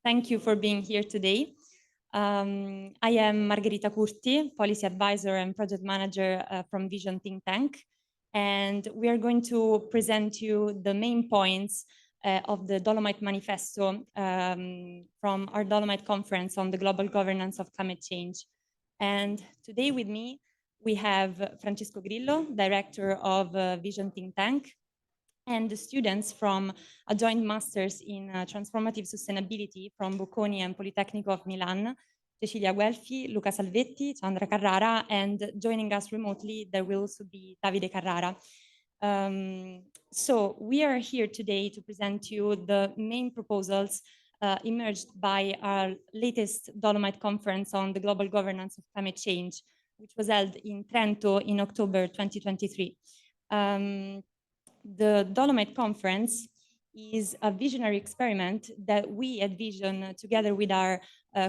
Thank you for being here today. I am Margherita Curti, Policy Advisor and Project Manager from Vision Think Tank. And we are going to present you the main points of the Dolomite Manifesto from our Dolomite Conference on the global governance of climate change. And today with me, we have Francesco Grillo, Director of Vision Think Tank, and the students from a joint master's in Transformative Sustainability from Bocconi-Politecnico of Milan, Cecilia Guelfi, Luca Salvetti, Chandra Carrara, and joining us remotely, there will also be Davide Carrara. So we are here today to present you the main proposals emerged by our latest Dolomite Conference on the global governance of climate change, which was held in Trento in October 2023. The Dolomite Conference is a visionary experiment that we at Vision, together with our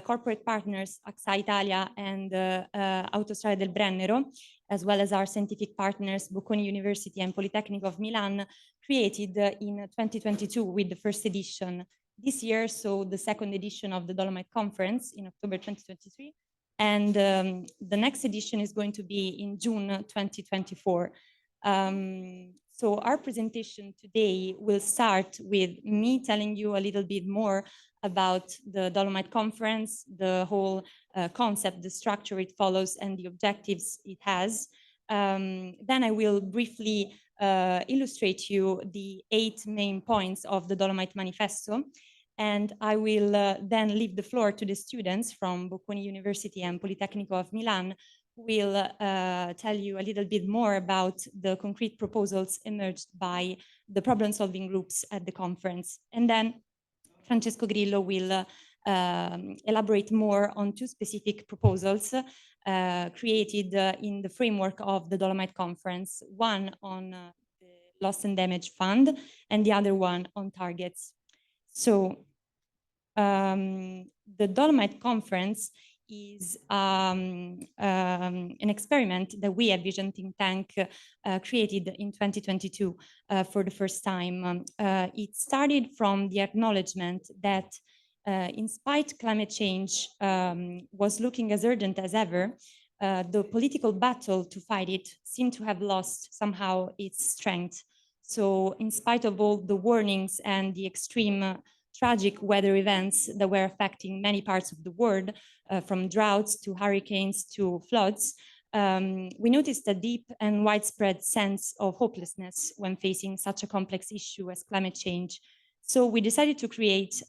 corporate partners, AXA Italia and Autostrade del Brennero, as well as our scientific partners, Bocconi University and Politecnico of Milan, created in 2022 with the first edition. This year, so the second edition of the Dolomite Conference in October 2023. And the next edition is going to be in June 2024. So our presentation today will start with me telling you a little bit more about the Dolomite Conference, the whole concept, the structure it follows, and the objectives it has. Then I will briefly illustrate you the 8 main points of the Dolomite Manifesto. And I will then leave the floor to the students from Bocconi University and Politecnico of Milan, will tell you a little bit more about the concrete proposals emerged by the problem-solving groups at the conference. And then Francesco Grillo will elaborate more on 2 specific proposals created in the framework of the Dolomite Conference, one on the Loss and Damage Fund and the other one on targets. So the Dolomite Conference is an experiment that we at Vision Think Tank created in 2022 for the first time. It started from the acknowledgement that in spite climate change was looking as urgent as ever, the political battle to fight it seemed to have lost somehow its strength. So in spite of all the warnings and the extreme tragic weather events that were affecting many parts of the world, from droughts to hurricanes to floods, we noticed a deep and widespread sense of hopelessness when facing such a complex issue as climate change. So we decided to create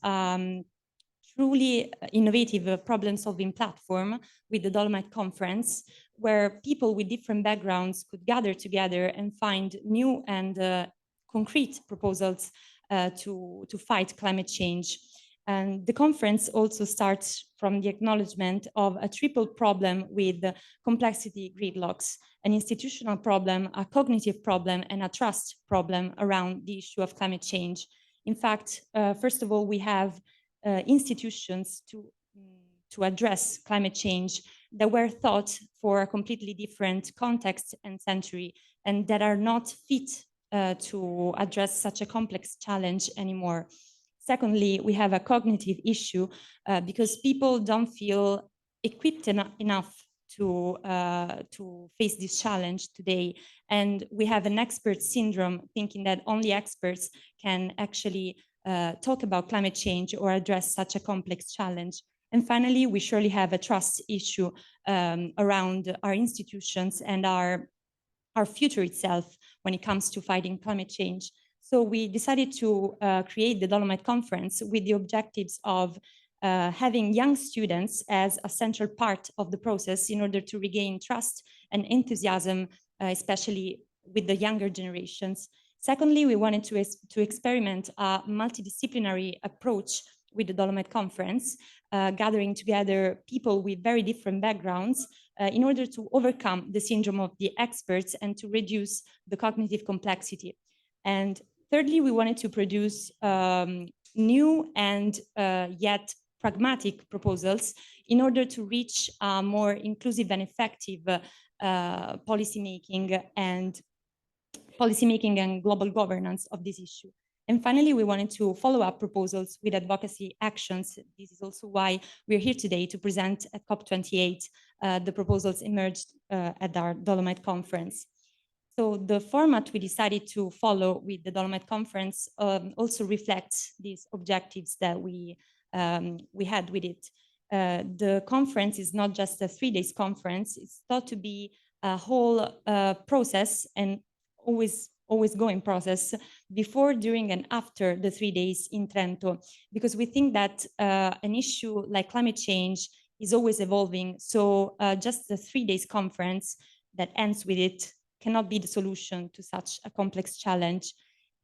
truly innovative problem-solving platform with the Dolomite Conference, where people with different backgrounds could gather together and find new and concrete proposals to fight climate change. And the conference also starts from the acknowledgement of a triple problem with complexity gridlocks, an institutional problem, a cognitive problem, and a trust problem around the issue of climate change. In fact, first of all, we have institutions to address climate change that were thought for a completely different context and century, and that are not fit to address such a complex challenge anymore. Secondly, we have a cognitive issue because people don't feel equipped enough to face this challenge today. And we have an expert syndrome, thinking that only experts can actually talk about climate change or address such a complex challenge. And finally, we surely have a trust issue around our institutions and our future itself when it comes to fighting climate change. So we decided to create the Dolomite Conference with the objectives of having young students as a central part of the process in order to regain trust and enthusiasm, especially with the younger generations. Secondly, we wanted to experiment a multidisciplinary approach with the Dolomite Conference, gathering together people with very different backgrounds in order to overcome the syndrome of the experts and to reduce the cognitive complexity. And thirdly, we wanted to produce new and yet pragmatic proposals in order to reach a more inclusive and effective policymaking and global governance of this issue. And finally, we wanted to follow up proposals with advocacy actions. This is also why we're here today to present at COP28 the proposals emerged at our Dolomite Conference. So the format we decided to follow with the Dolomite Conference also reflects these objectives that we had with it. The conference is not just a 3 days conference, it's thought to be a whole process and always going process before, during, and after the 3 days in Trento, because we think that an issue like climate change is always evolving. So just the 3 days conference that ends with it cannot be the solution to such a complex challenge.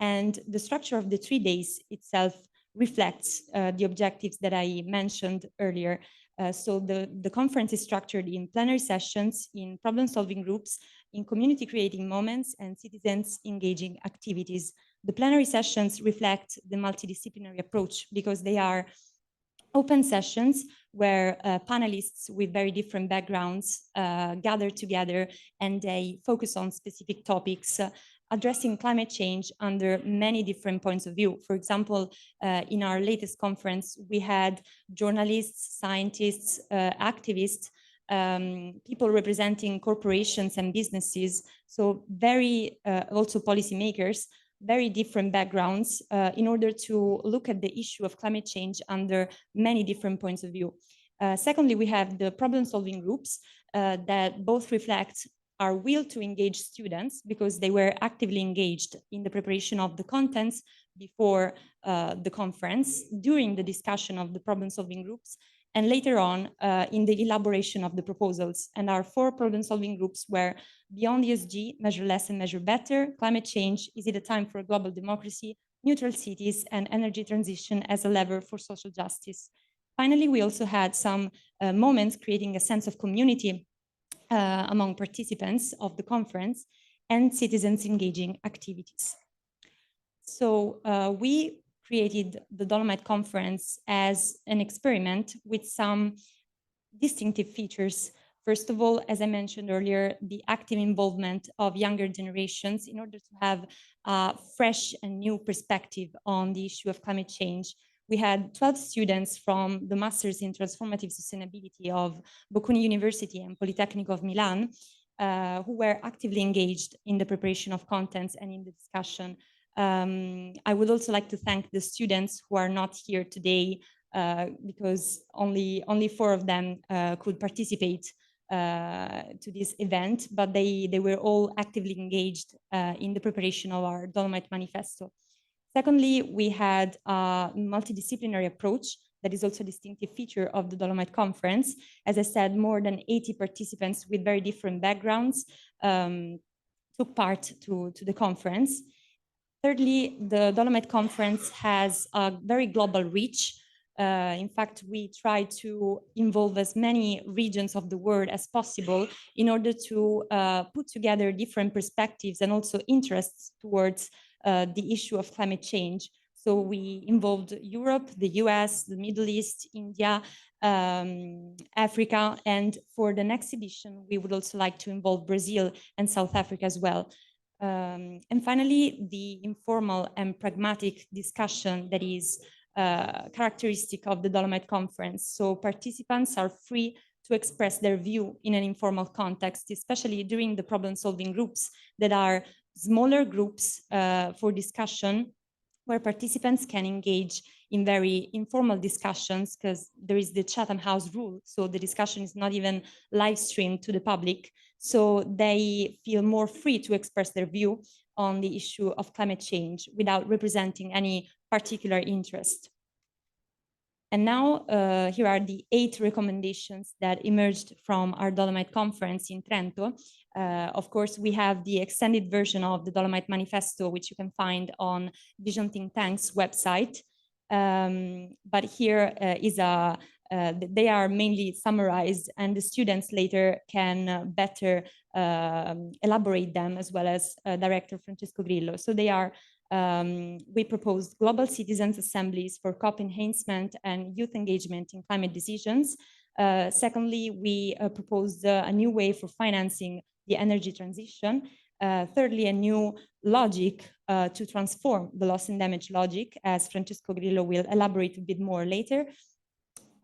And the structure of the 3 days itself reflects the objectives that I mentioned earlier. So the conference is structured in plenary sessions, in problem-solving groups, in community creating moments, and citizens engaging activities. The plenary sessions reflect the multidisciplinary approach because they are open sessions where panelists with very different backgrounds gather together and they focus on specific topics addressing climate change under many different points of view. For example, in our latest conference, we had journalists, scientists, activists, people representing corporations and businesses, so very also policymakers, very different backgrounds in order to look at the issue of climate change under many different points of view. Secondly, we have the problem-solving groups that both reflect our will to engage students because they were actively engaged in the preparation of the contents before the conference, during the discussion of the problem-solving groups, and later on in the elaboration of the proposals. And our 4 problem-solving groups were Beyond ESG, Measure Less and Measure Better, Climate Change, Is It a Time for a Global Democracy, Neutral Cities, and Energy Transition as a Lever for Social Justice. Finally, we also had some moments creating a sense of community among participants of the conference and citizens engaging activities. So we created the Dolomite Conference as an experiment with some distinctive features. First of all, as I mentioned earlier, the active involvement of younger generations in order to have a fresh and new perspective on the issue of climate change. We had 12 students from the Masters in Transformative Sustainability of Bocconi University and Politecnico of Milan, who were actively engaged in the preparation of contents and in the discussion. I would also like to thank the students who are not here today because only 4 of them could participate to this event, but they were all actively engaged in the preparation of our Dolomite Manifesto. Secondly, we had a multidisciplinary approach that is also a distinctive feature of the Dolomite Conference. As I said, more than 80 participants with very different backgrounds took part to the conference. Thirdly, the Dolomite Conference has a very global reach. In fact, we try to involve as many regions of the world as possible in order to put together different perspectives and also interests towards the issue of climate change. So we involved Europe, the US, the Middle East, India, Africa, and for the next edition, we would also like to involve Brazil and South Africa as well. And finally, the informal and pragmatic discussion that is characteristic of the Dolomite Conference. So participants are free to express their view in an informal context, especially during the problem-solving groups that are smaller groups for discussion, where participants can engage in very informal discussions because there is the Chatham House rule. So the discussion is not even live streamed to the public. So they feel more free to express their view on the issue of climate change without representing any particular interest. And now here are the 8 recommendations that emerged from our Dolomite Conference in Trento. Of course, we have the extended version of the Dolomite Manifesto, which you can find on Vision Think Tank's website. But here they are mainly summarized, and the students later can better elaborate them, as well as Director Francesco Grillo. So they are we proposed global citizens assemblies for COP enhancement and youth engagement in climate decisions. Secondly, we proposed a new way for financing the energy transition. Thirdly, a new logic to transform the loss and damage logic, as Francesco Grillo will elaborate a bit more later.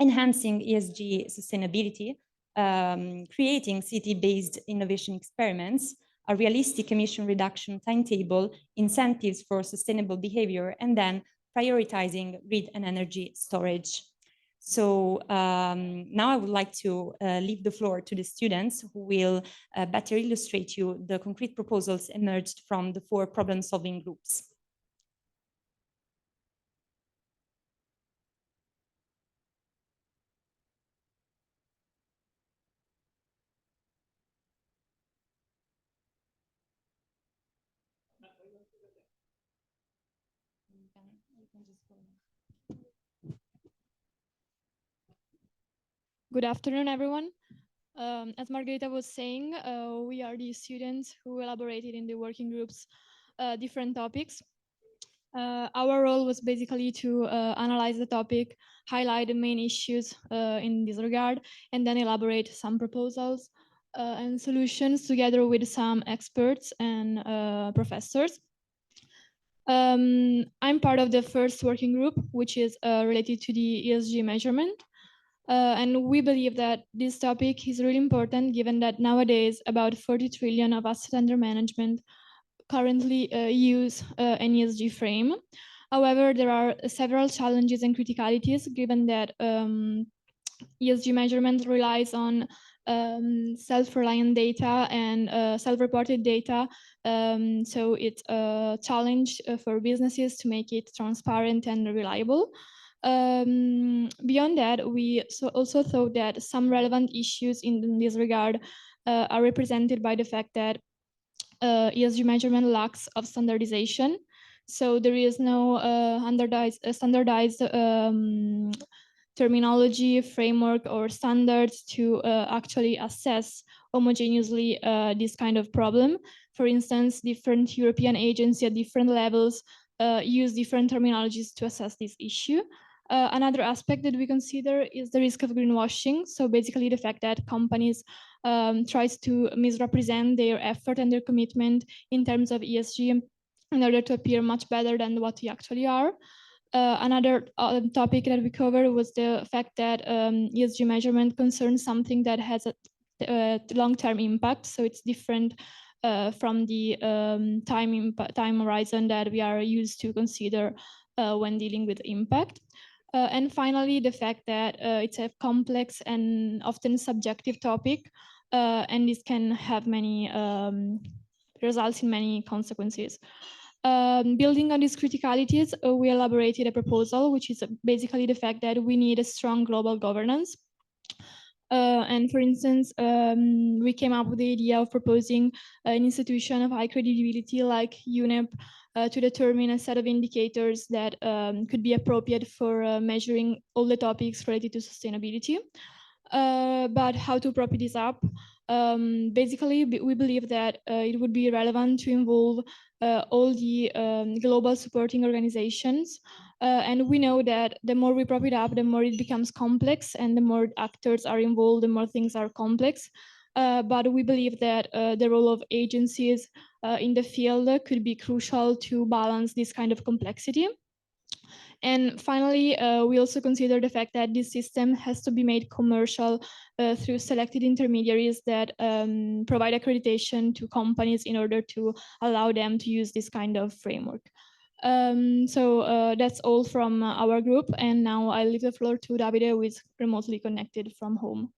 Enhancing ESG sustainability, creating city-based innovation experiments, a realistic emission reduction timetable, incentives for sustainable behavior, and then prioritizing grid and energy storage. So now I would like to leave the floor to the students who will better illustrate you the concrete proposals emerged from the 4 problem-solving groups. Good afternoon, everyone. As Margherita was saying, we are the students who elaborated in the working groups different topics. Our role was basically to analyze the topic, highlight the main issues in this regard, and then elaborate some proposals and solutions together with some experts and professors. I'm part of the first working group, which is related to the ESG measurement. And we believe that this topic is really important given that nowadays about 40 trillion of assets under management currently use an ESG frame. However, there are several challenges and criticalities given that ESG measurement relies on self-reliant data and self-reported data. So it's a challenge for businesses to make it transparent and reliable. Beyond that, we also thought that some relevant issues in this regard are represented by the fact that ESG measurement lacks of standardization. So there is no standardized terminology, framework, or standards to actually assess homogeneously this kind of problem. For instance, different European agencies at different levels use different terminologies to assess this issue. Another aspect that we consider is the risk of greenwashing. So basically the fact that companies tries to misrepresent their effort and their commitment in terms of ESG in order to appear much better than what they actually are. Another topic that we covered was the fact that ESG measurement concerns something that has a long-term impact. So it's different from the time horizon that we are used to consider when dealing with impact. And finally, the fact that it's a complex and often subjective topic, and this can have many results in many consequences. Building on these criticalities, we elaborated a proposal, which is basically the fact that we need a strong global governance. And for instance, we came up with the idea of proposing an institution of high credibility like UNEP to determine a set of indicators that could be appropriate for measuring all the topics related to sustainability. But how to prop this up? Basically, we believe that it would be relevant to involve all the global supporting organizations. And we know that the more we prop it up, the more it becomes complex, and the more actors are involved, the more things are complex. But we believe that the role of agencies in the field could be crucial to balance this kind of complexity. And finally, we also consider the fact that this system has to be made commercial through selected intermediaries that provide accreditation to companies in order to allow them to use this kind of framework. So that's all from our group. And now I leave the floor to Davide, who is remotely connected from home.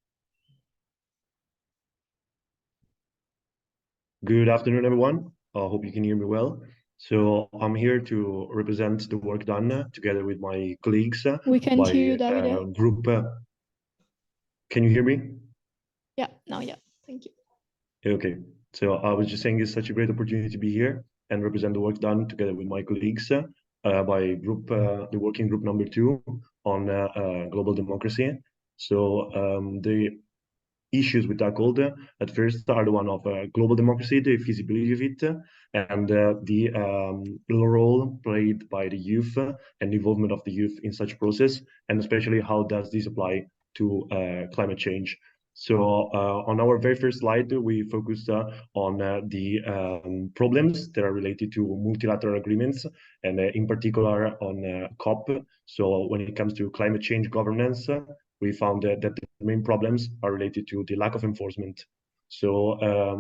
Good afternoon, everyone. I hope you can hear me well. So I'm here to represent the work done together with my colleagues. We can hear you, Davide. Group. Can you hear me? Yeah, now, yeah. Thank you. Okay. So I was just saying it's such a great opportunity to be here and represent the work done together with my colleagues by group, the working group number 2 on global democracy. So the issues we tackled at first are the one of global democracy, the feasibility of it, and the role played by the youth and the involvement of the youth in such process, and especially how does this apply to climate change. So on our very first slide, we focused on the problems that are related to multilateral agreements, and in particular on COP. So when it comes to climate change governance, we found that the main problems are related to the lack of enforcement. So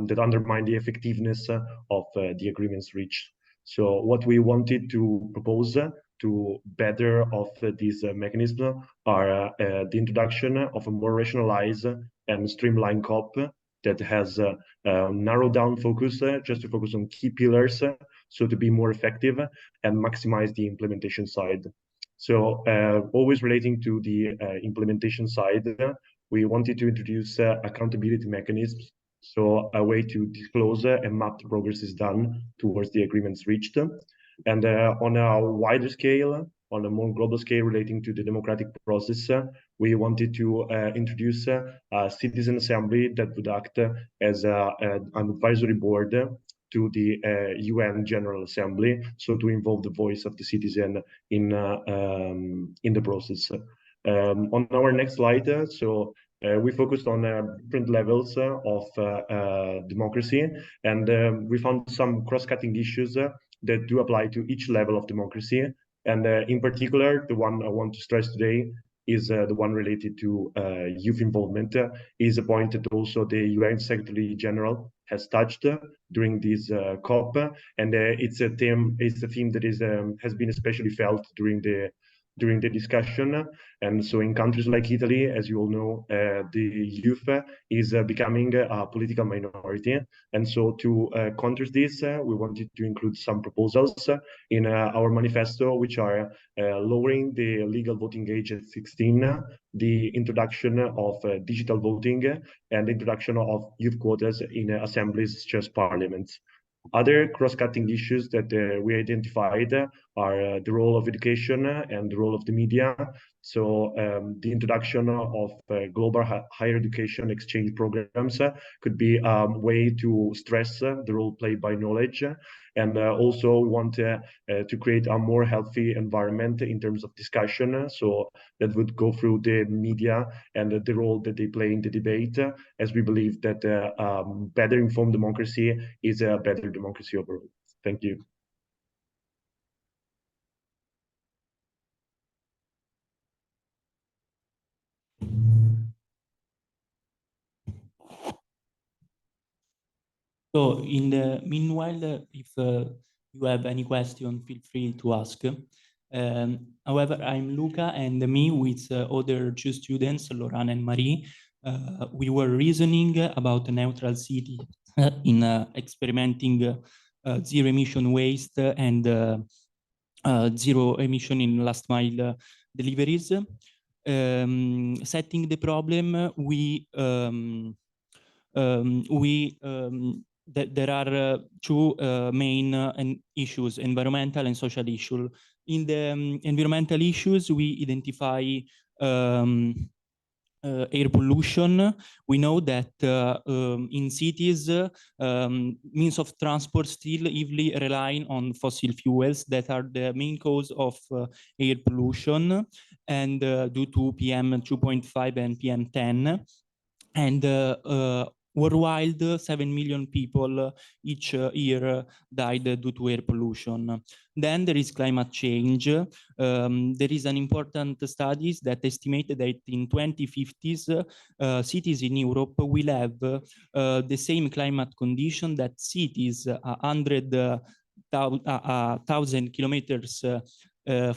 that undermine the effectiveness of the agreements reached. So what we wanted to propose to better of this mechanism are the introduction of a more rationalized and streamlined COP that has narrowed down focus just to focus on key pillars, so to be more effective and maximize the implementation side. So always relating to the implementation side, we wanted to introduce accountability mechanisms, so a way to disclose and map the progress is done towards the agreements reached. And on a wider scale, on a more global scale relating to the democratic process, we wanted to introduce a citizen assembly that would act as an advisory board to the UN General Assembly, so to involve the voice of the citizen in the process. On our next slide, we focused on different levels of democracy, and we found some cross-cutting issues that do apply to each level of democracy. And in particular, the one I want to stress today is the one related to youth involvement. Is a point that also the UN Secretary General has touched during this COP, and it's a theme that is has been especially felt during the discussion. And so in countries like Italy, as you all know, the youth is becoming a political minority. And so to counter this, we wanted to include some proposals in our manifesto, which are lowering the legal voting age at 16, the introduction of digital voting, and the introduction of youth quotas in assemblies such as parliaments. Other cross-cutting issues that we identified are the role of education and the role of the media. So the introduction of global higher education exchange programs could be a way to stress the role played by knowledge. And also we want to create a more healthy environment in terms of discussion. So that would go through the media and the role that they play in the debate, as we believe that better informed democracy is a better democracy overall. Thank you. So in the meanwhile, if you have any question, feel free to ask. However, I'm Luca, and me with other two students, Lorana and Marie, we were reasoning about a neutral city in experimenting zero emission waste and zero emission in last mile deliveries. Setting the problem, there are two main issues, environmental and social issues. In the environmental issues, we identify air pollution. We know that in cities, means of transport still heavily relying on fossil fuels that are the main cause of air pollution, and due to PM 2.5 and PM 10. And worldwide, 7 million people each year died due to air pollution. Then there is climate change. There is an important studies that estimate that in 2050s, cities in Europe will have the same climate condition that cities 100,000 kilometers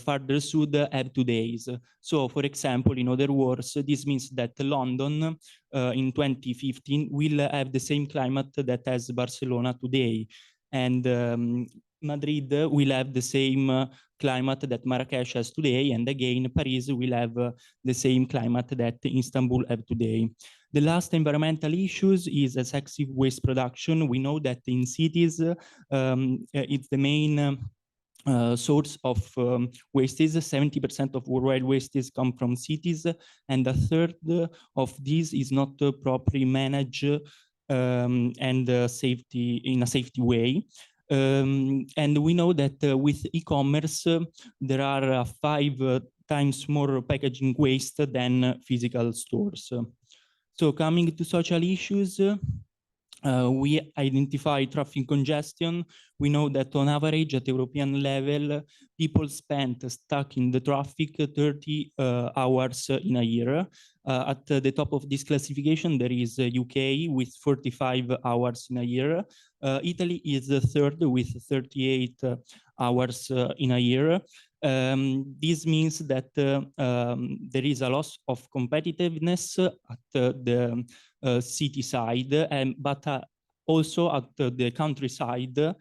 further south have today. So, for example, in other words, this means that London in 2015 will have the same climate that has Barcelona today, and Madrid will have the same climate that Marrakesh has today, and again Paris will have the same climate that Istanbul have today. The last environmental issues is excessive waste production. We know that in cities it's the main source of wastes. 70% of worldwide wastes come from cities, and a third of these is not properly managed and in a safety way. And we know that with e-commerce, there are 5 times more packaging waste than physical stores. So coming to social issues, we identify traffic congestion. We know that on average at European level, people spent stuck in the traffic 30 hours in a year. At the top of this classification, there is UK with 45 hours in a year. Italy is the third with 38 hours in a year. This means that there is a loss of competitiveness at the city side, but also at the countryside,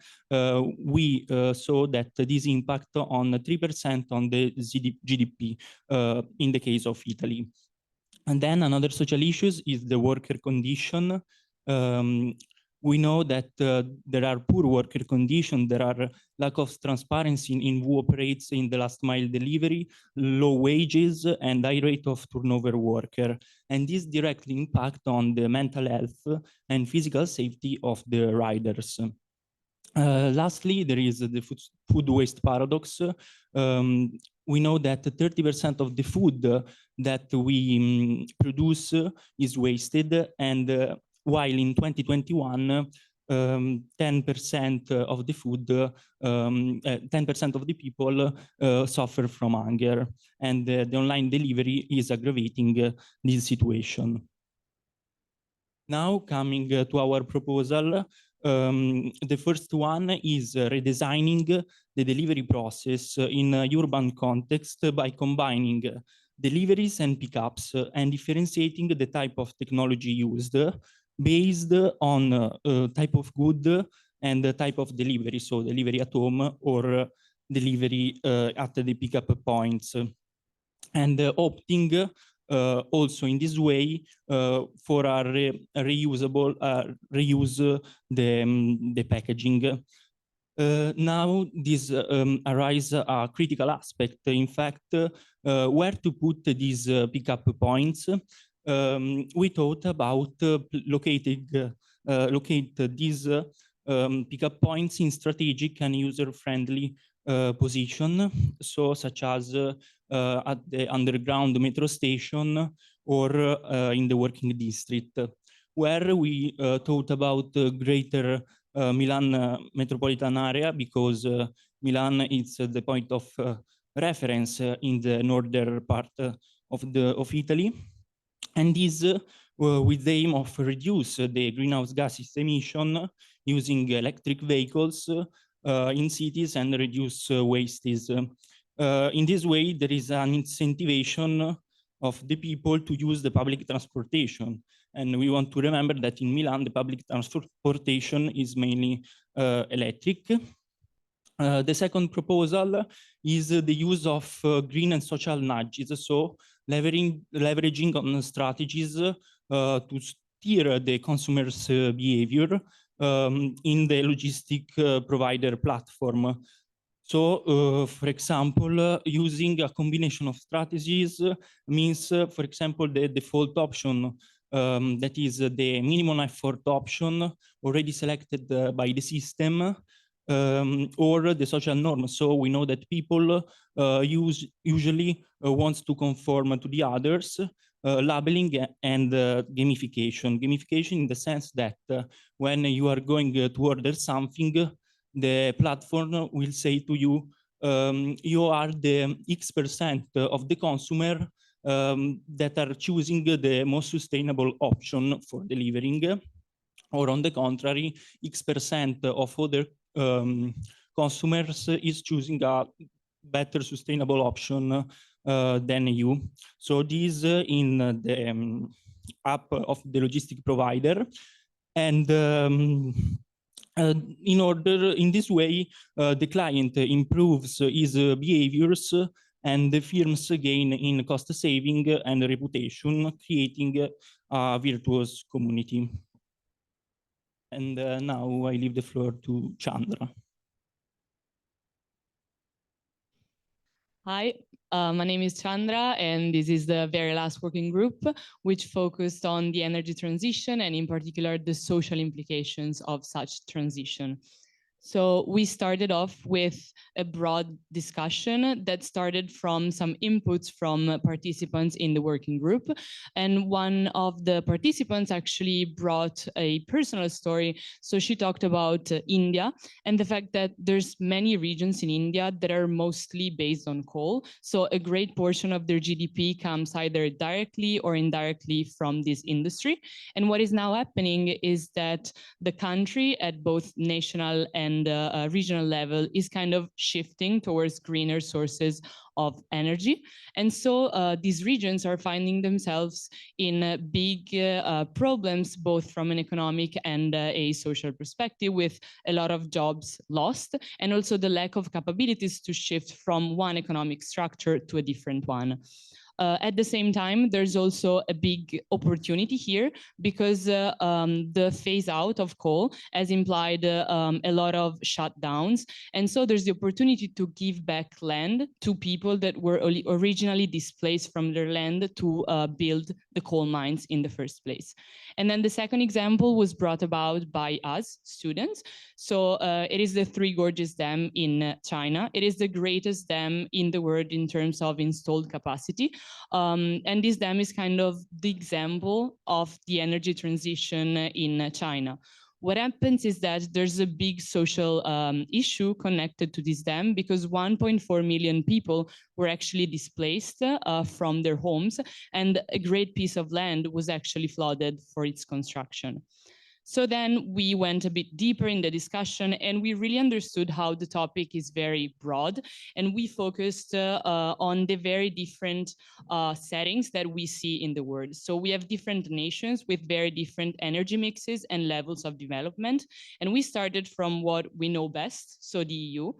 we saw that this impact on 3% on the GDP in the case of Italy. And then another social issues is the worker condition. We know that there are poor worker conditions, there are lack of transparency in who operates in the last mile delivery, low wages, and high rate of turnover worker. And this directly impact on the mental health and physical safety of the riders. Lastly, there is the food waste paradox. We know that 30% of the food that we produce is wasted, and while in 2021, 10% of the food, 10% of the people suffer from hunger, and the online delivery is aggravating this situation. Now coming to our proposal, the first one is redesigning the delivery process in a urban context by combining deliveries and pickups and differentiating the type of technology used based on type of good and the type of delivery, so delivery at home or delivery at the pickup points. And opting also in this way for a reusable reuse the packaging. Now this arises a critical aspect. In fact, where to put these pickup points? We thought about locate these pickup points in strategic and user-friendly position, so such as at the underground metro station or in the working district, where we thought about greater Milan metropolitan area, because Milan is the point of reference in the northern part of Italy, and this with the aim of reduce the greenhouse gases emission using electric vehicles in cities and reduce wastes. In this way, there is an incentivation of the people to use the public transportation. And we want to remember that in Milan, the public transportation is mainly electric. The second proposal is the use of green and social nudges. So leveraging on strategies to steer the consumer's behavior in the logistic provider platform. So, for example, using a combination of strategies means, for example, the default option, that is the minimum effort option already selected by the system, or the social norm. So we know that people usually wants to conform to the others, labeling and gamification. Gamification in the sense that when you are going to order something, the platform will say to you, you are the X% of the consumer that are choosing the most sustainable option for delivering, or on the contrary, X% of other consumers is choosing a better sustainable option than you. So this in the app of the logistic provider, and in this way, the client improves his behaviors and the firms gain in cost saving and reputation, creating a virtuous community. And now I leave the floor to Chandra. Hi, my name is Chandra, and this is the very last working group, which focused on the energy transition and in particular the social implications of such transition. So we started off with a broad discussion that started from some inputs from participants in the working group. And one of the participants actually brought a personal story. So she talked about India and the fact that there's many regions in India that are mostly based on coal. So a great portion of their GDP comes either directly or indirectly from this industry. And what is now happening is that the country at both national and regional level is kind of shifting towards greener sources of energy. And so these regions are finding themselves in big problems, both from an economic and a social perspective, with a lot of jobs lost, and also the lack of capabilities to shift from one economic structure to a different one. At the same time, there's also a big opportunity here because the phase out of coal has implied a lot of shutdowns. And so there's the opportunity to give back land to people that were originally displaced from their land to build the coal mines in the first place. And then the second example was brought about by us students. So it is the Three Gorges Dam in China. It is the greatest dam in the world in terms of installed capacity. And this dam is kind of the example of the energy transition in China. What happens is that there's a big social issue connected to this dam because 1.4 million people were actually displaced from their homes, and a great piece of land was actually flooded for its construction. So then we went a bit deeper in the discussion and we really understood how the topic is very broad, and we focused on the very different settings that we see in the world. So we have different nations with very different energy mixes and levels of development. And we started from what we know best, so the EU.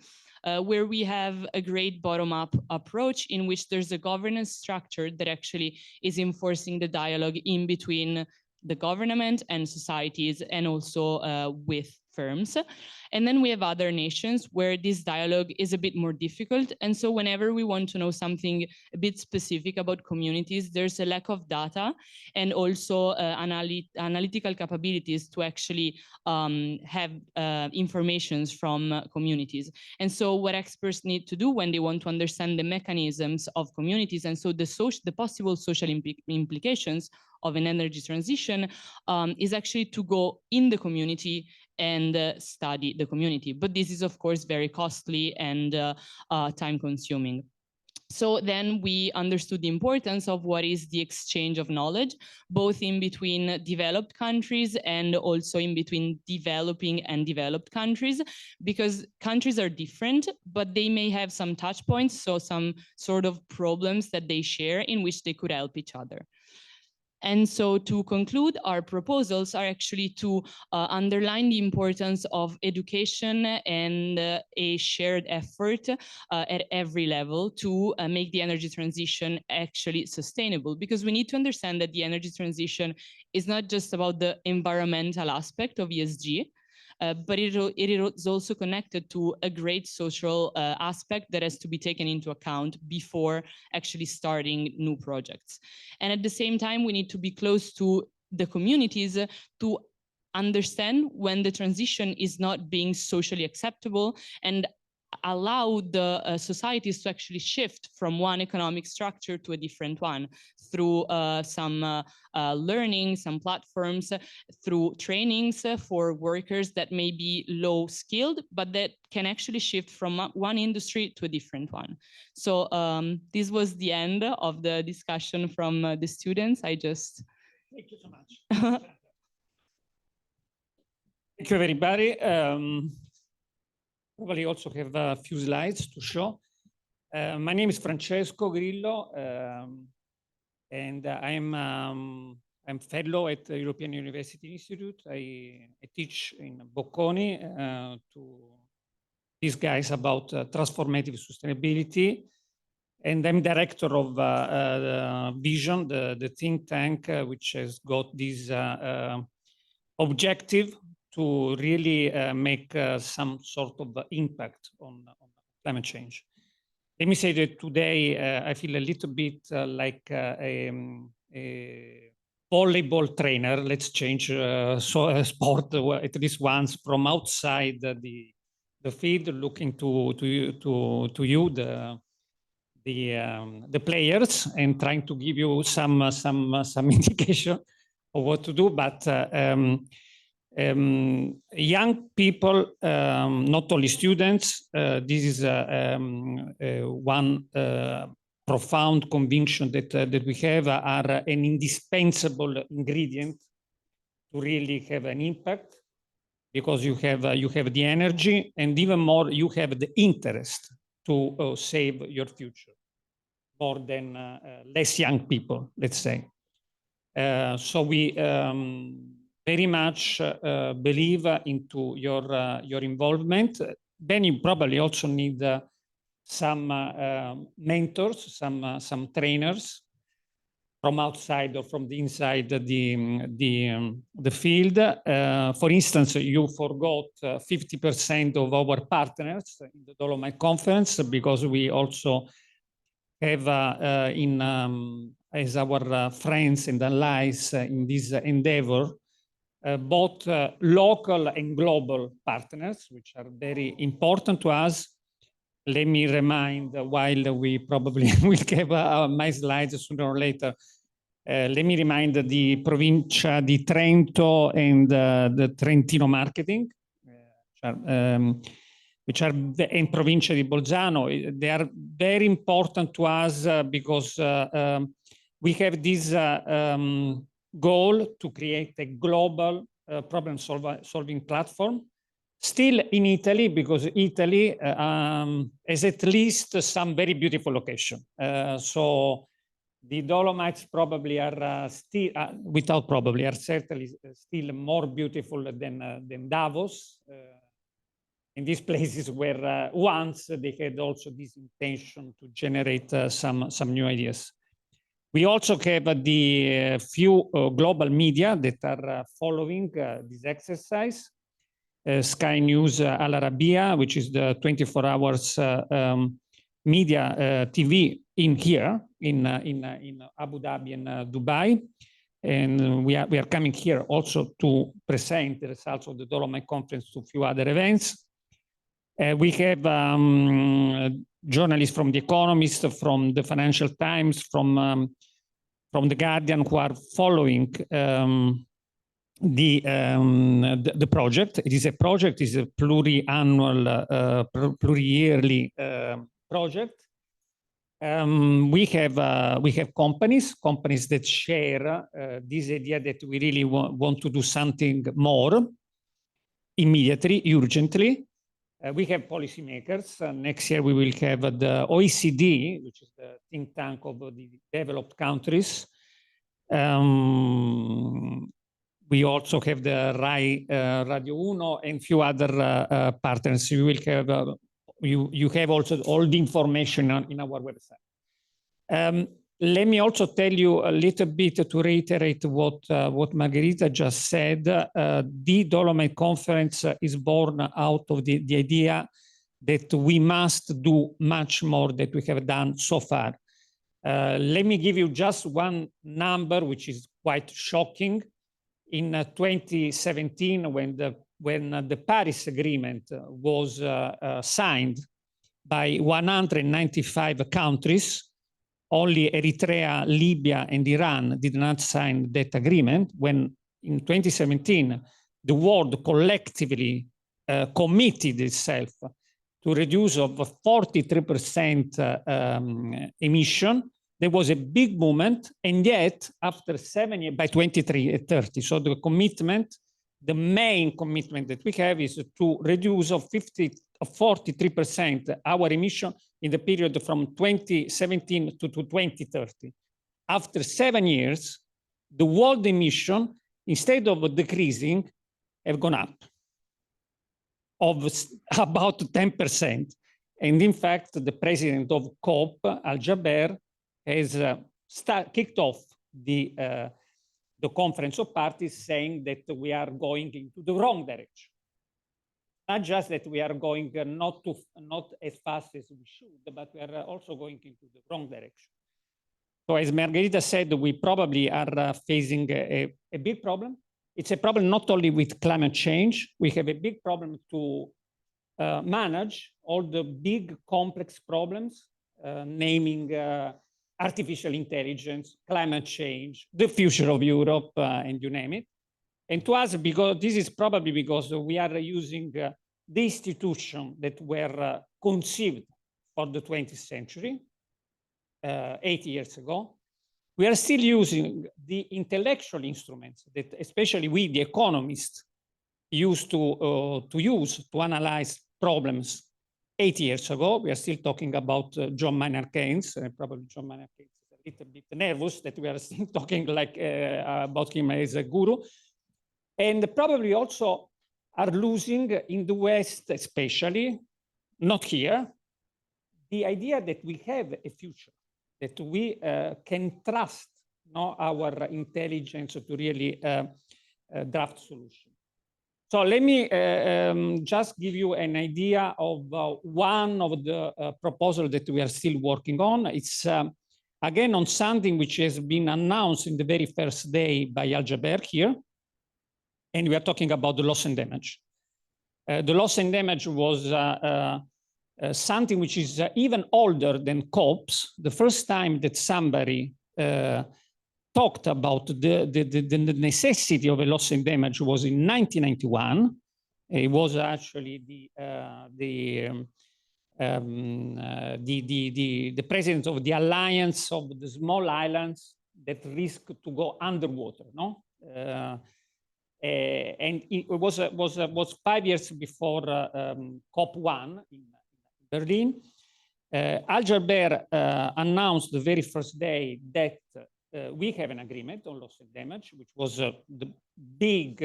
Where we have a great bottom-up approach in which there's a governance structure that actually is enforcing the dialogue in between the government and societies, and also with firms. And then we have other nations where this dialogue is a bit more difficult. And so whenever we want to know something a bit specific about communities, there's a lack of data and also analytical capabilities to actually have information from communities. And so what experts need to do when they want to understand the mechanisms of communities, and so the possible social implications of an energy transition is actually to go in the community and study the community. But this is, of course, very costly and time consuming. So then we understood the importance of what is the exchange of knowledge, both in between developed countries and also in between developing and developed countries, because countries are different, but they may have some touch points, so some sort of problems that they share in which they could help each other. And so to conclude, our proposals are actually to underline the importance of education and a shared effort at every level to make the energy transition actually sustainable. Because we need to understand that the energy transition is not just about the environmental aspect of ESG, but it is also connected to a great social aspect that has to be taken into account before actually starting new projects. And at the same time, we need to be close to the communities to understand when the transition is not being socially acceptable and allow the societies to actually shift from one economic structure to a different one through some learning, some platforms, through trainings for workers that may be low skilled, but that can actually shift from one industry to a different one. So this was the end of the discussion from the students. Thank you so much. Thank you, everybody. Probably also have a few slides to show. My name is Francesco Grillo, and I'm fellow at the European University Institute. I teach in Bocconi to these guys about transformative sustainability. And I'm director of Vision, the think tank, which has got this objective to really make some sort of impact on climate change. Let me say that today I feel a little bit like a volleyball trainer. Let's change sport at least once from outside the the field, looking to you, the players, and trying to give you some indication of what to do. But young people, not only students, this is one profound conviction that we have, are an indispensable ingredient to really have an impact, because you have the energy, and even more, you have the interest to save your future, more than less young people, let's say. So we very much believe into your involvement. Then you probably also need some mentors, some trainers from outside or from the inside the field. For instance, you forgot 50% of our partners in the Dolomite Conference, because we also have as our friends and allies in this endeavor, both local and global partners, which are very important to us. Let me remind, while we probably will have my slides sooner or later, let me remind the Provincia di Trento and the Trentino Marketing, which are in Provincia di Bolzano. They are very important to us because we have this goal to create a global problem-solving platform. Still in Italy, because Italy has at least some very beautiful location. So the Dolomites probably are still, are certainly still more beautiful than Davos. In these places where once they had also this intention to generate some new ideas. We also have the few global media that are following this exercise. Sky News Al Arabiya, which is the 24 hours media TV in here in Abu Dhabi and Dubai, and we are coming here also to present the results of the Dolomite Conference to a few other events. We have journalists from The Economist, from the Financial Times, from The Guardian, who are following the project. It is a project, it is a pluri-annual, pluri-yearly project. We have companies that share this idea that we really want to do something more immediately, urgently. We have policymakers. Next year we will have the OECD, which is the think tank of the developed countries. We also have the RAI Radio Uno and few other partners. You will have you have also all the information in our website. Let me also tell you a little bit to reiterate what Margherita just said. The Dolomite Conference is born out of the idea that we must do much more than we have done so far. Let me give you just one number, which is quite shocking. In 2017, when the Paris Agreement was signed by 195 countries, only Eritrea, Libya, and Iran did not sign that agreement. When in 2017, the world collectively committed itself to reduce of 43% emission. There was a big movement, and yet after 7 years, by 2030, so the commitment, the main commitment that we have is to reduce of 43% our emission in the period from 2017 to 2030. After 7 years, the world emission, instead of decreasing, have gone up of about 10%. And in fact, the president of COP, Al-Jaber, has kicked off the conference of parties, saying that we are going into the wrong direction. Not just that we are going not as fast as we should, but we are also going into the wrong direction. So as Margherita said, we probably are facing a big problem. It's a problem not only with climate change. We have a big problem to manage all the big complex problems, naming artificial intelligence, climate change, the future of Europe, and you name it. And to us, because this is probably because we are using the institutions that were conceived for the 20th century, 80 years ago. We are still using the intellectual instruments that especially we, the economists, used to use to analyze problems 80 years ago. We are still talking about John Maynard Keynes. Probably John Maynard Keynes is a little bit nervous that we are still talking like about him as a guru. And probably also are losing in the West, especially, not here, the idea that we have a future, that we can trust our intelligence to really draft solutions. So let me just give you an idea of one of the proposals that we are still working on. It's again on something which has been announced in the very first day by Al Jaber here. And we are talking about the loss and damage. The loss and damage was something which is even older than COPs. The first time that somebody talked about the necessity of a loss and damage was in 1991. It was actually the president of the Alliance of the Small Islands that risk to go underwater, no? And it was 5 years before COP1 in Berlin. Al Jaber announced the very first day that we have an agreement on loss and damage, which was the big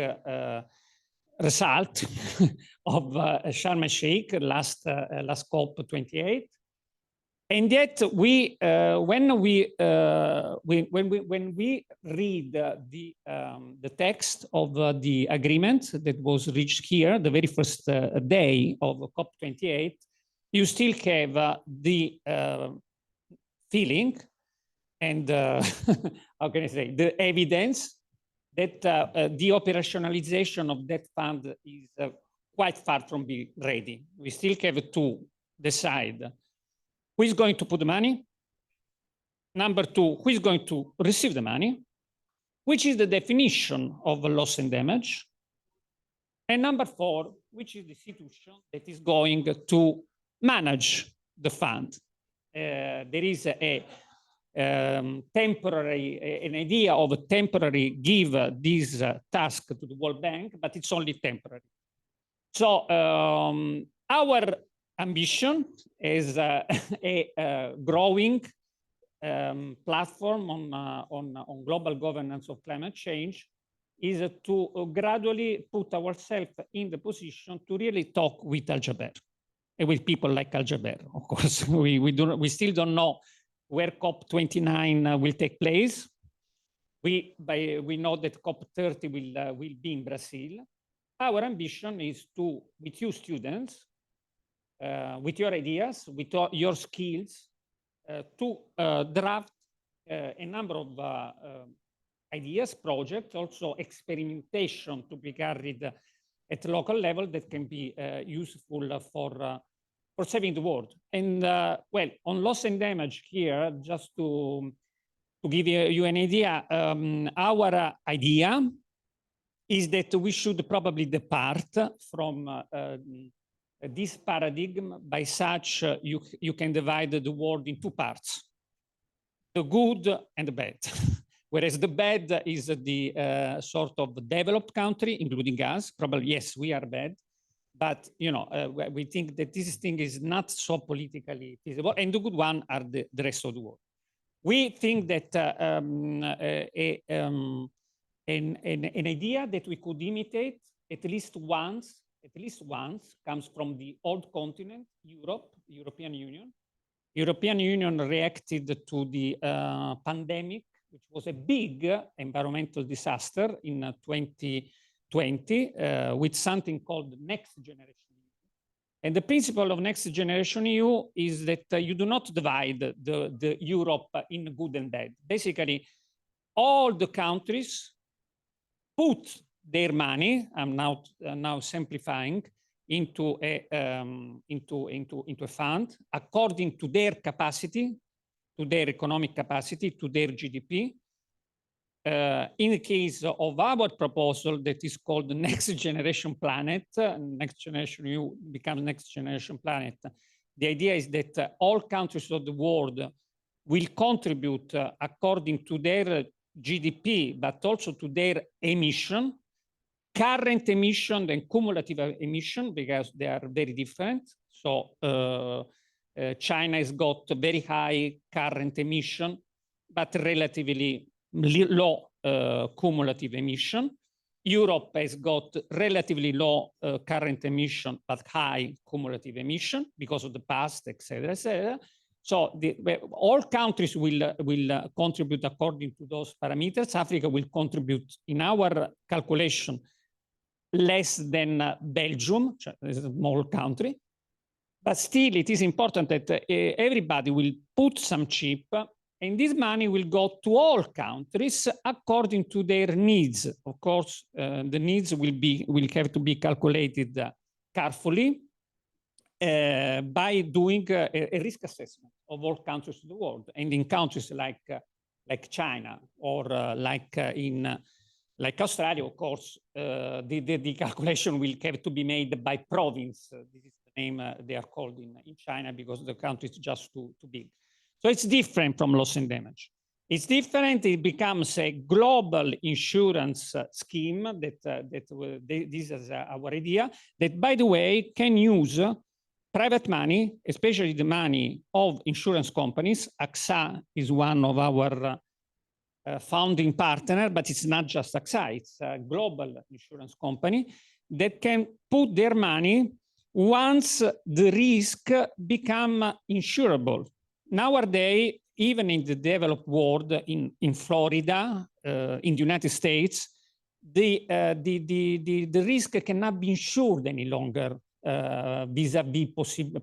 result of Sharm el-Sheikh last COP28. And yet, when we read the text of the agreement that was reached here, the very first day of COP28, you still have the feeling and how can I say, the evidence that the operationalization of that fund is quite far from being ready. We still have to decide who is going to put the money? Number two, who is going to receive the money? Which is the definition of loss and damage? And number four, which is the institution that is going to manage the fund? There is an idea of a temporary give this task to the World Bank, but it's only temporary. So our ambition is a growing platform on global governance of climate change is to gradually put ourselves in the position to really talk with Al Jaber and with people like Al Jaber. Of course, we still don't know where COP29 will take place. We know that COP30 will be in Brazil. Our ambition is to, with you students, with your ideas, with your skills, to draft a number of ideas, projects, also experimentation to be carried at local level that can be useful for saving the world. And well, on loss and damage here, just to give you an idea, our idea is that we should probably depart from this paradigm by such you can divide the world in two parts, the good and the bad. Whereas the bad is the sort of developed country, including us. Probably, yes, we are bad. But, you know, we think that this thing is not so politically feasible. And the good one are the rest of the world. We think that an idea that we could imitate at least once comes from the old continent, Europe, European Union. European Union reacted to the pandemic, which was a big environmental disaster in 2020 with something called Next Generation EU. And the principle of Next Generation EU is that you do not divide the Europe in good and bad. Basically, all the countries put their money, I'm now simplifying, into a fund according to their capacity, to their economic capacity, to their GDP. In the case of our proposal that is called the Next Generation Planet, Next Generation EU becomes Next Generation Planet, the idea is that all countries of the world will contribute according to their GDP, but also to their emission, current emission and cumulative emission, because they are very different. So China has got very high current emission, but relatively low cumulative emission. Europe has got relatively low current emission, but high cumulative emission because of the past, et cetera, et cetera. So all countries will contribute according to those parameters. Africa will contribute, in our calculation, less than Belgium, which is a small country. But still, it is important that everybody will put some chip, and this money will go to all countries according to their needs. Of course, the needs will have to be calculated carefully by doing a risk assessment of all countries in the world. And in countries like China or like Australia, of course, the calculation will have to be made by province. This is the name they are called in China because the country is just too big. So it's different from loss and damage. It's different. It becomes a global insurance scheme this is our idea, that, by the way, can use private money, especially the money of insurance companies. AXA is one of our founding partner, but it's not just AXA, it's a global insurance company that can put their money once the risk become insurable. Nowadays, even in the developed world, in Florida, in the United States, the risk cannot be insured any longer vis-a-vis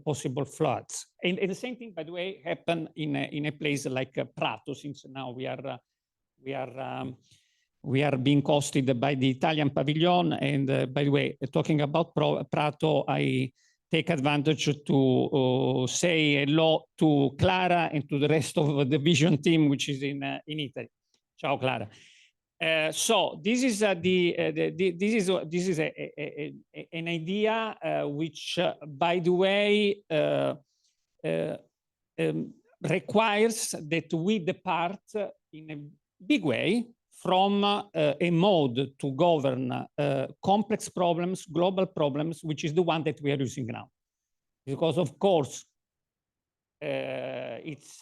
possible floods. And the same thing, by the way, happened in a place like Prato, since now we are being hosted by the Italian pavilion. And by the way, talking about Prato, I take advantage to say hello to Clara and to the rest of the Vision team, which is in Italy. Ciao, Clara. So this is an idea which, by the way, requires that we depart in a big way from a mode to govern complex problems, global problems, which is the one that we are using now. Because, of course, it's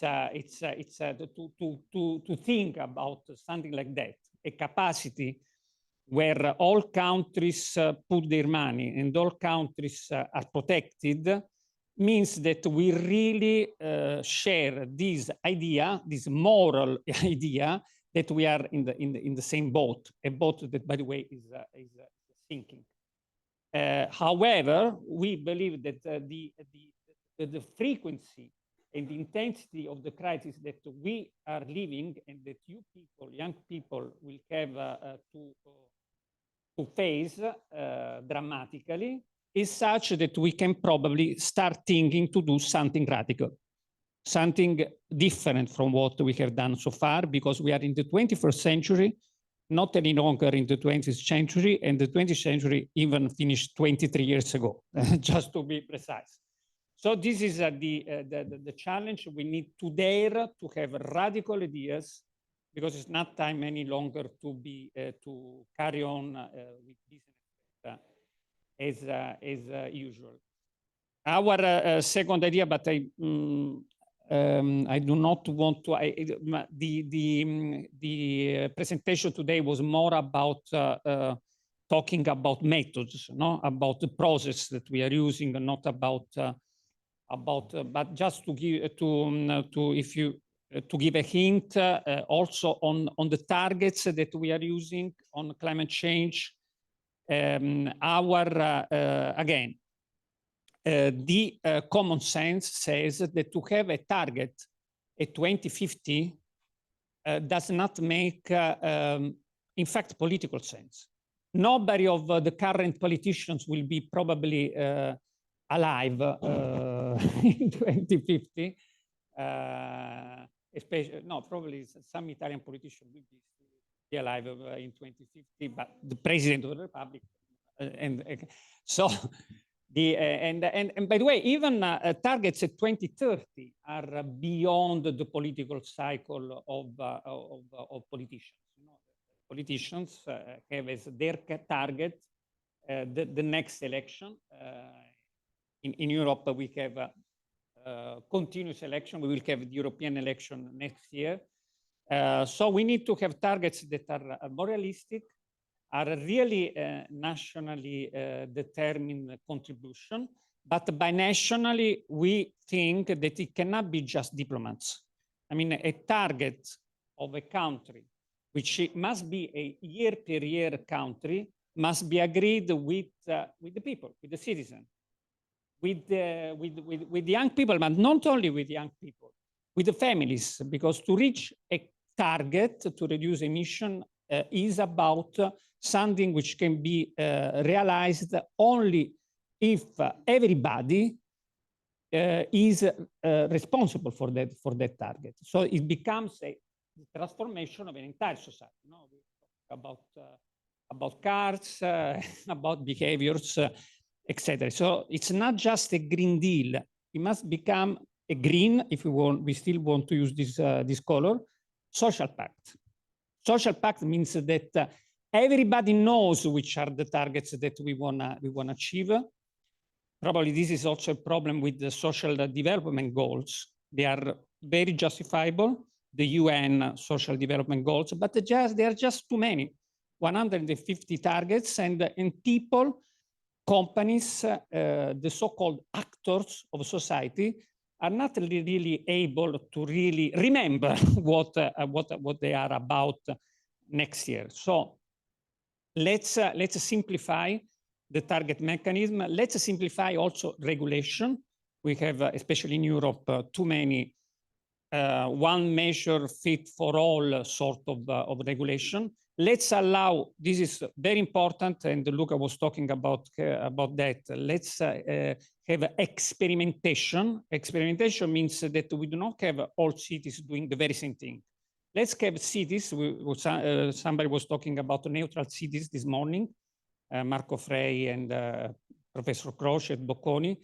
to think about something like that, a capacity where all countries put their money and all countries are protected, means that we really share this idea, this moral idea, that we are in the same boat, a boat that, by the way, is sinking. However, we believe that the frequency and the intensity of the crisis that we are living and that you people, young people, will have to face dramatically is such that we can probably start thinking to do something radical, something different from what we have done so far, because we are in the 21st century, not any longer in the 20th century, and the 20th century even finished 23 years ago, just to be precise. So this is the challenge. We need to dare to have radical ideas, because it's not time any longer to carry on with business as usual. Our second idea, but I do not want to. The presentation today was more about talking about methods, no, about the process that we are using, not about but just to give to give a hint also on the targets that we are using on climate change. Again. The common sense says that to have a target at 2050 does not make, in fact, political sense. nobody of the current politicians will be probably alive in 2050. Especially, no, probably some Italian politician will be alive in 2050, but the president of the republic, so and by the way, even targets at 2030 are beyond the political cycle of politicians. You know, politicians have as their target the next election. In Europe, we have continuous election. We will have the European election next year. So we need to have targets that are more realistic, are really nationally determined contribution. But by nationally, we think that it cannot be just diplomats. I mean, a target of a country, which must be a year-per-year country, must be agreed with the people, with the citizen, with the young people, but not only with young people, with the families, because to reach a target to reduce emission is about something which can be realized only if everybody is responsible for that target. So it becomes a transformation of an entire society. You know, we talk about cars, about behaviors, etc. So it's not just a Green Deal. It must become a green, if we want, we still want to use this color, social pact. Social pact means that everybody knows which are the targets that we wanna achieve. Probably this is also a problem with the social development goals. They are very justifiable, the UN social development goals, but they are just too many. 150 targets, and people, companies, the so-called actors of society are not really able to really remember what they are about next year. So let's simplify the target mechanism. Let's simplify also regulation. We have, especially in Europe, too many one measure fit for all sort of regulation. Let's allow, this is very important, and Luca was talking about that. Let's have experimentation. Experimentation means that we do not have all cities doing the very same thing. Let's have cities, somebody was talking about neutral cities this morning, Marco Frey and Professor Croce at Bocconi.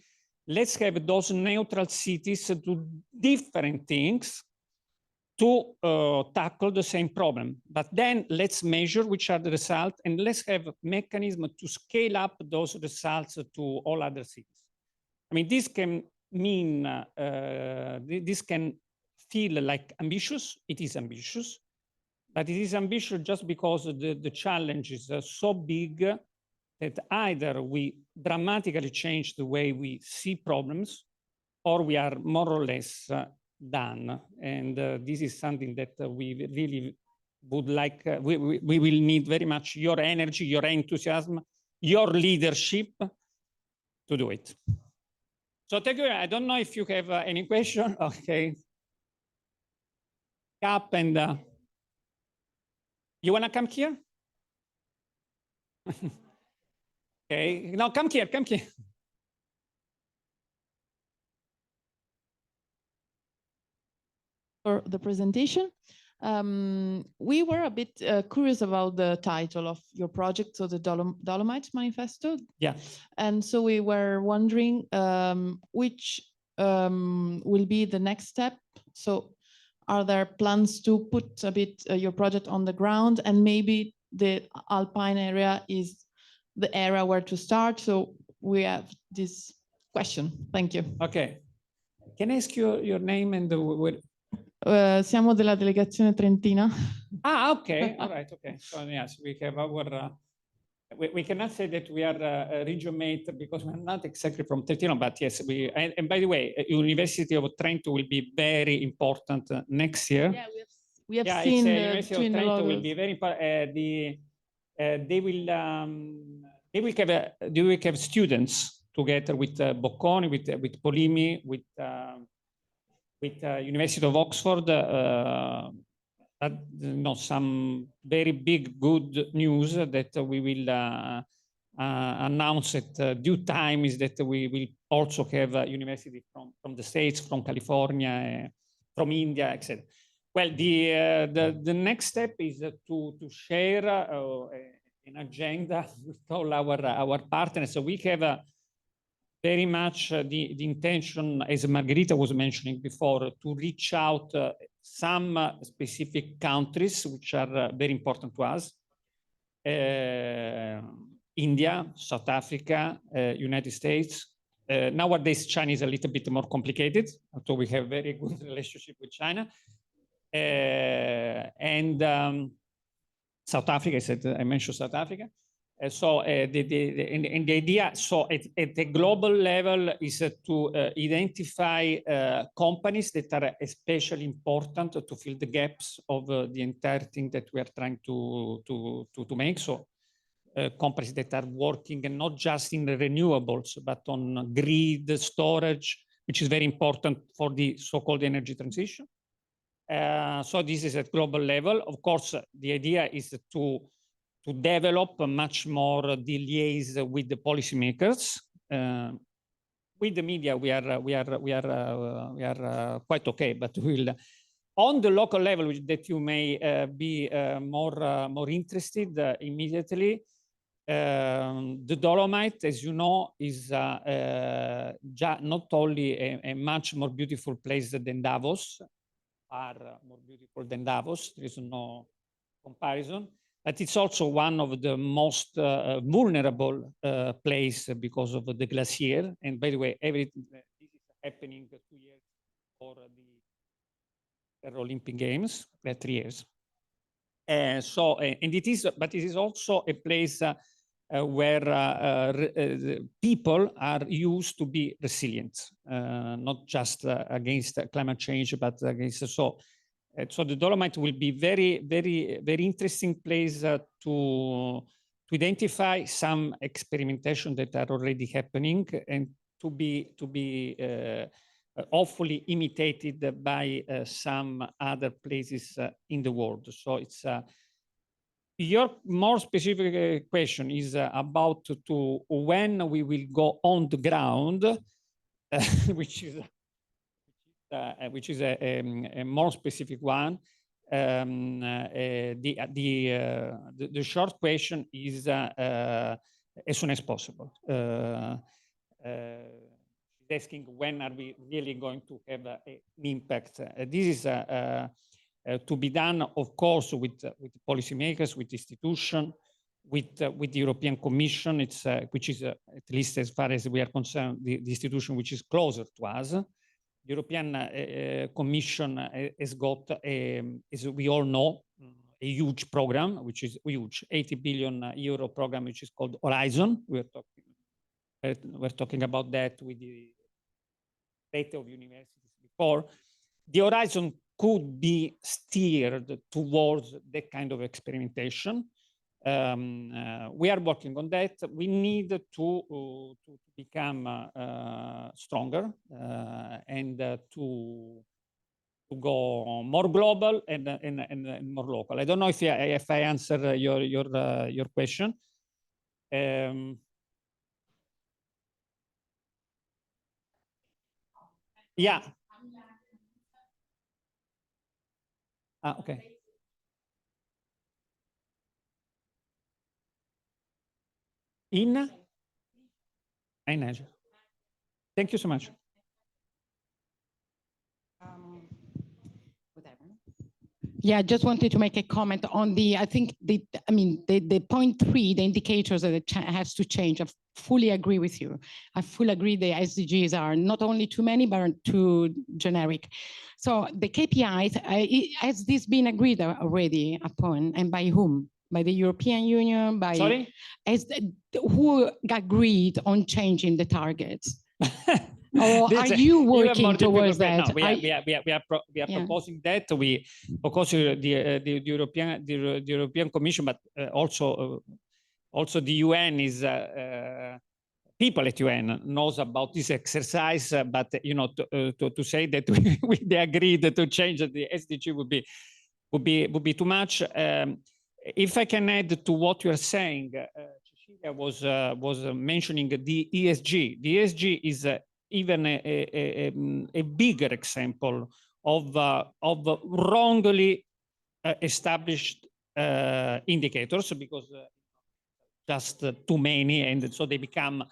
Let's have those neutral cities do different things to tackle the same problem. But then let's measure which are the results, and let's have a mechanism to scale up those results to all other cities. I mean, this can mean, this can feel like ambitious. It is ambitious, but it is ambitious just because the challenge is so big that either we dramatically change the way we see problems, or we are more or less done. And this is something that we really would like, we will need very much your energy, your enthusiasm, your leadership to do it. So thank you. I don't know if you have any question. Okay. Up and you wanna come here? Okay, no, come here, come here. For the presentation. We were a bit curious about the title of your project, so the Dolomite Manifesto. Yeah. And so we were wondering which will be the next step. So are there plans to put a bit your project on the ground, and maybe the Alpine area is the area where to start? So we have this question. Thank you. Okay. Can I ask you your name and the... Siamo della delegazione trentina. Ah, okay. All right. Okay. So yes, we have our. We cannot say that we are region mate because we're not exactly from Trentino, but yes, we. And by the way, University of Trento will be very important next year. Yeah, we have seen the University of Trento will be very important. They will have students together with Bocconi, with Polimi, with University of Oxford, some very big good news that we will announce at due time is that we will also have a university from the States, from California, from India, etc. Well, the next step is to share an agenda with all our partners. So we have very much the intention, as Margherita was mentioning before, to reach out some specific countries which are very important to us. India, South Africa, United States. Nowadays, China is a little bit more complicated, so we have very good relationship with China. And South Africa, I mentioned South Africa. So the idea, so at the global level, is to identify companies that are especially important to fill the gaps of the entire thing that we are trying to make. So companies that are working and not just in the renewables, but on grid storage, which is very important for the so-called energy transition. So this is at global level. Of course, the idea is to develop a much more the liaise with the policymakers. With the media, we are quite okay, but we'll on the local level that you may be more interested immediately. The Dolomite, as you know, is not only a much more beautiful place than Davos, are more beautiful than Davos. There is no comparison. But it's also one of the most vulnerable place because of the glacier. And by the way, everything this is happening 2 years for the Olympic Games, 3 years. And it is also a place where people are used to be resilient, not just against climate change, but against so the Dolomite will be very interesting place to identify some experimentation that are already happening and to be hopefully imitated by some other places in the world. So it's your more specific question is about to when we will go on the ground, which is a more specific one. The short question is as soon as possible. Asking when are we really going to have an impact? This is to be done, of course, with policymakers, with institutions, with the European Commission, which is at least as far as we are concerned, the institution which is closer to us. The European Commission has got, as we all know, a huge program, which is huge, 80 billion euro program, which is called Horizon. We're talking about that with the data of universities before. The Horizon could be steered towards that kind of experimentation. We are working on that. We need to become stronger and to go more global and more local. I don't know if I answer your question. Yeah. Okay. In Niger. Thank you so much. Yeah, I just wanted to make a comment on I think the point 3, the indicators that has to change. I fully agree with you. I fully agree the SDGs are not only too many, but too generic. So the KPIs, has this been agreed already upon, and by whom? By the European Union? By Sorry? Who agreed on changing the targets? Or are you working towards that? No, we are proposing that. Of course, the European Commission, but also the UN is people at UN knows about this exercise. But to say that they agreed to change the SDG would be would be too much. If I can add to what you are saying, Cecilia was mentioning the ESG. The ESG is even a bigger example of wrongly established indicators, because just too many, and so they become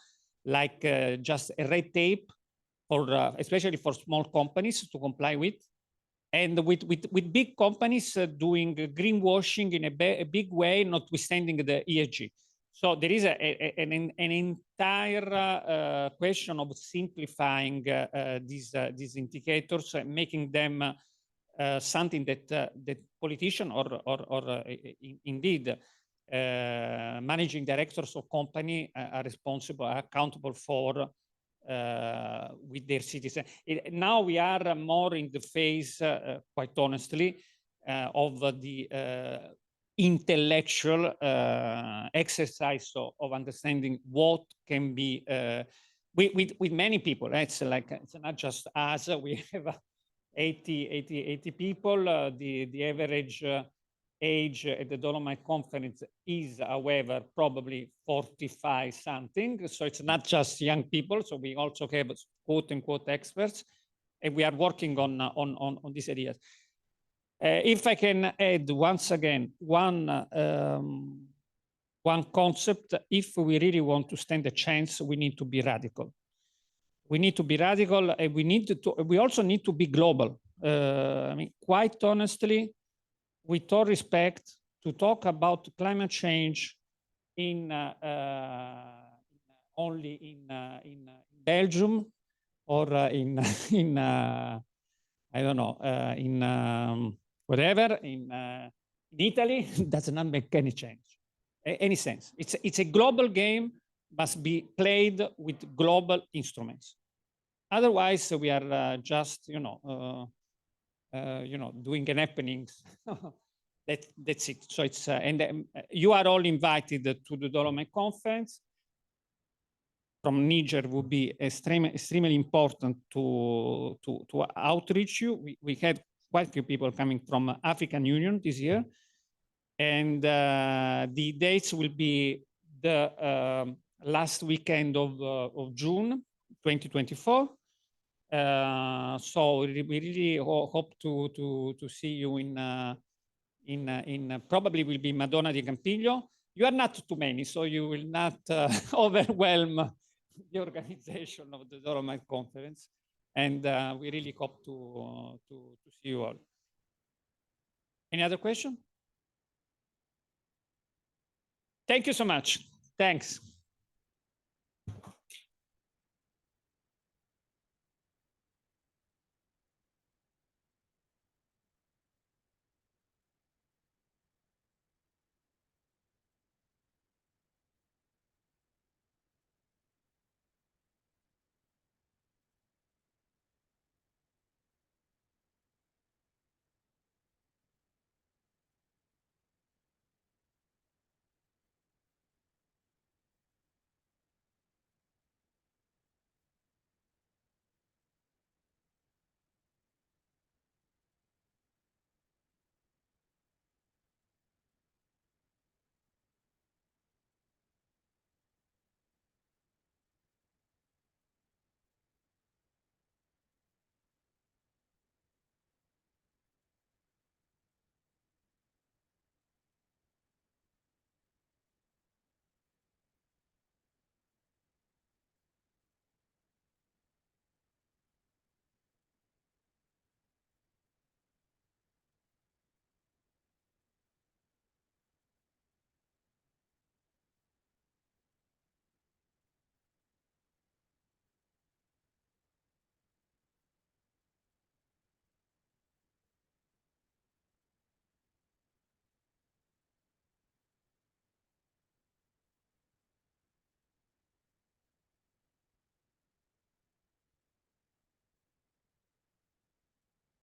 like just a red tape for especially for small companies to comply with. And with big companies doing greenwashing in a big way, notwithstanding the ESG. So there is an entire question of simplifying these indicators, making them something that politicians or indeed managing directors of company are responsible, are accountable for with their citizens. Now we are more in the phase, quite honestly, of the intellectual exercise of understanding what can be with many people. It's like, it's not just us. We have 80 people. The average age at the Dolomite Conference is, however, probably 45 something. So it's not just young people. So we also have quote unquote experts, and we are working on these areas. If I can add once again, one concept, if we really want to stand a chance, we need to be radical. We need to be radical, and we also need to be global. I mean, quite honestly, with all respect, to talk about climate change in only in Belgium or in I don't know, in whatever, in Italy, does not make any sense. It's a global game, must be played with global instruments. Otherwise, we are just, doing an happenings. That's it. So it's and you are all invited to the Dolomite Conference. From Niger would be extremely important to outreach you. We had quite a few people coming from African Union this year, and the dates will be the last weekend of June 2024. So we really hope to see you in probably will be Madonna di Campiglio. You are not too many, so you will not overwhelm the organization of the Dolomite Conference, and we really hope to see you all. Any other question? Thank you so much. Thanks.